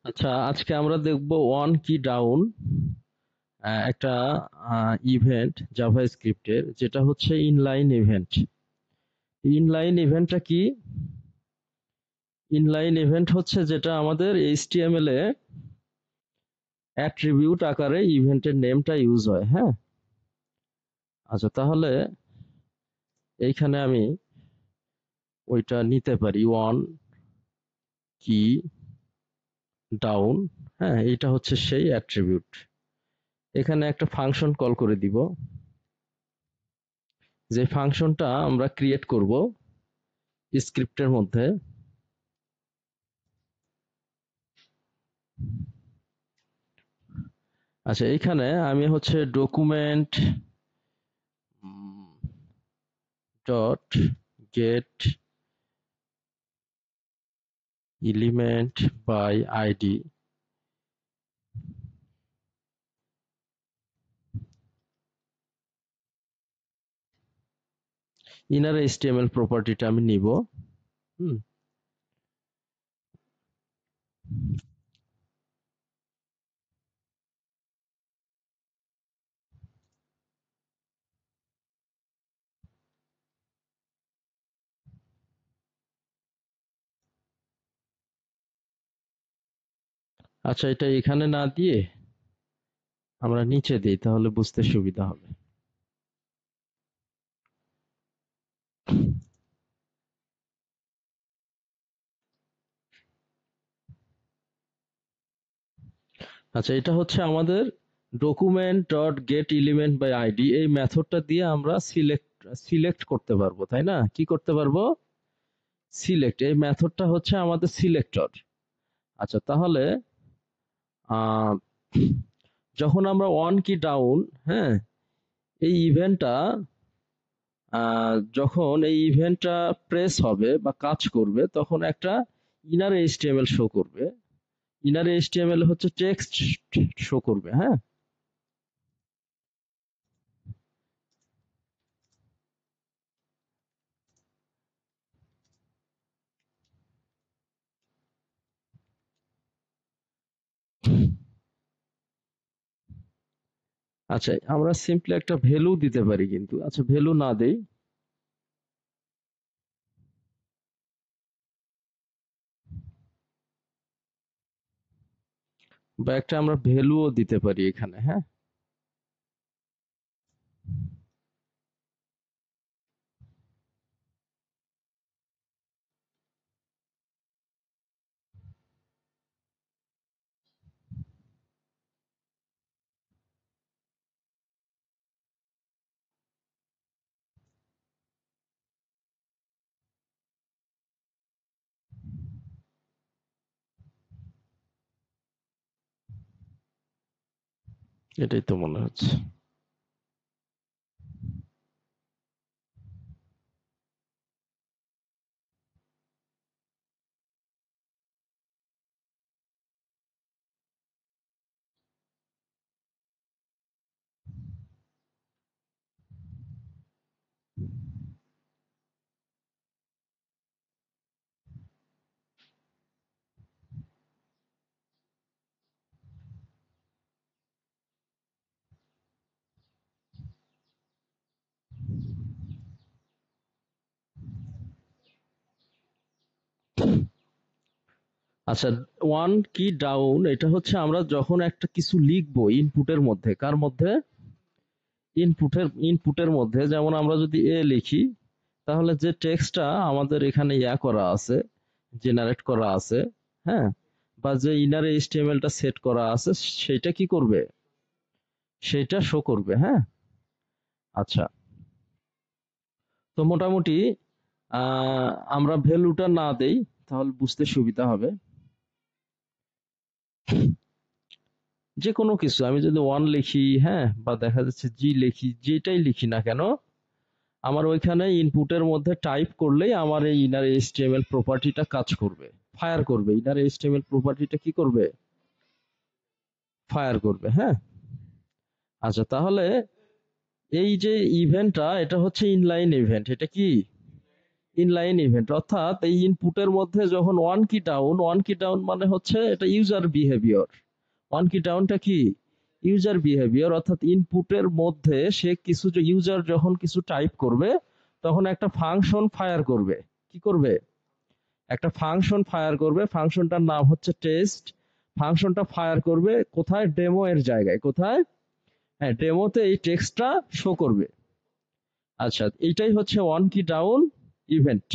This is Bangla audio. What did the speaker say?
আচ্ছা, আজকে আমরা দেখব ওয়ান কি ডাউন একটা ইভেন্ট জাভাস্ক্রিপ্টের, যেটা হচ্ছে ইনলাইন ইভেন্ট। ইনলাইন ইভেন্টটা কি? ইনলাইন ইভেন্ট হচ্ছে যেটা আমাদের এইচটিএমএল এ অ্যাট্রিবিউট আকারে ইভেন্টের নেমটা ইউজ হয়। হ্যাঁ, আচ্ছা, তাহলে এইখানে আমি ওইটা নিতে পারি, ওয়ান কি ডাউন। হ্যাঁ, এটা হচ্ছে সেই অ্যাট্রিবিউট। এখানে একটা ফাংশন কল করে দিব, যে ফাংশনটা আমরা ক্রিয়েট করব স্ক্রিপ্টের মধ্যে। আচ্ছা, এইখানে আমি হচ্ছে document dot get element by ID, inner HTML প্রপার্টিটা আমি নিব। হুম, আচ্ছা, এটা এখানে না দিয়ে আমরা নিচে দিই, তাহলে বুঝতে সুবিধা হবে। আচ্ছা, এটা হচ্ছে আমাদের document dot get element by ID, এই মেথডটা দিয়ে আমরা সিলেক্ট করতে পারবো, তাই না? কি করতে পারবো? সিলেক্ট। এই মেথডটা হচ্ছে আমাদের সিলেক্টর। আচ্ছা, তাহলে আহ, যখন আমরা ওয়ান কি ডাউন, হ্যাঁ, এই ইভেন্টটা যখন এই ইভেন্টটা প্রেস হবে বা কাজ করবে, তখন একটা ইনার এইচটিএমএল শো করবে। ইনার এইচটিএমএল হচ্ছে টেক্সট শো করবে। হ্যাঁ, আচ্ছা, আমরা সিম্পলি একটা ভ্যালু দিতে পারি, কিন্তু আচ্ছা, ভ্যালু না দেই, বা একটা আমরা ভ্যালুও দিতে পারি এখানে। হ্যাঁ, এটাই তো মনে হচ্ছে। আচ্ছা, ওয়ান কি ডাউন এটা হচ্ছে আমরা যখন একটা কিছু লিখবো ইনপুটের মধ্যে, কার মধ্যে? ইনপুটের মধ্যে। যেমন আমরা যদি এ লিখি, তাহলে যে টেক্সটটা আমাদের এখানে করা আছে, জেনারেট করা আছে, হ্যাঁ, বা যে ইনার এইচটিএমএলটা সেট করা আছে, সেটা কি করবে? সেটা শো করবে। হ্যাঁ, আচ্ছা, তো মোটামুটি আমরা ভ্যালুটা না দেই, তাহলে বুঝতে সুবিধা হবে। যে কোনো কিছু আমি যদি ওয়ান লিখি, হ্যাঁ, বা দেখা যাচ্ছে জি লিখি, যেটাই লিখি না কেন, আমার ওইখানে ইনপুটের মধ্যে টাইপ করলেই আমার এই ইনার এইচটিএমএল প্রপার্টিটা কাজ করবে, ফায়ার করবে। ইনার এইচটিএমএল প্রপার্টিটা কি করবে? ফায়ার করবে। হ্যাঁ, আচ্ছা, তাহলে এই যে ইভেন্টটা, এটা হচ্ছে ইনলাইন ইভেন্ট। এটা কি? ইনলাইন ইভেন্ট, অর্থাৎ এই ইনপুটের মধ্যে যখন ওয়ান কি ডাউন মানে হচ্ছে এটা ইউজার বিহেভিয়ার। ওয়ান কি ডাউনটা কি? ইউজার বিহেভিয়ার, অর্থাৎ ইনপুটের মধ্যে সে কিছু, যে ইউজার যখন কিছু টাইপ করবে তখন একটা ফাংশন ফায়ার করবে। কি করবে? একটা ফাংশন ফায়ার করবে, ফাংশনটার নাম হচ্ছে টেস্ট। ফাংশনটা ফায়ার করবে কোথায়? ডেমো এর জায়গায়। কোথায়? হ্যাঁ, ডেমোতে এই টেক্সটটা শো করবে। আচ্ছা, এইটাই হচ্ছে ওয়ান কি ডাউন ইভেন্ট।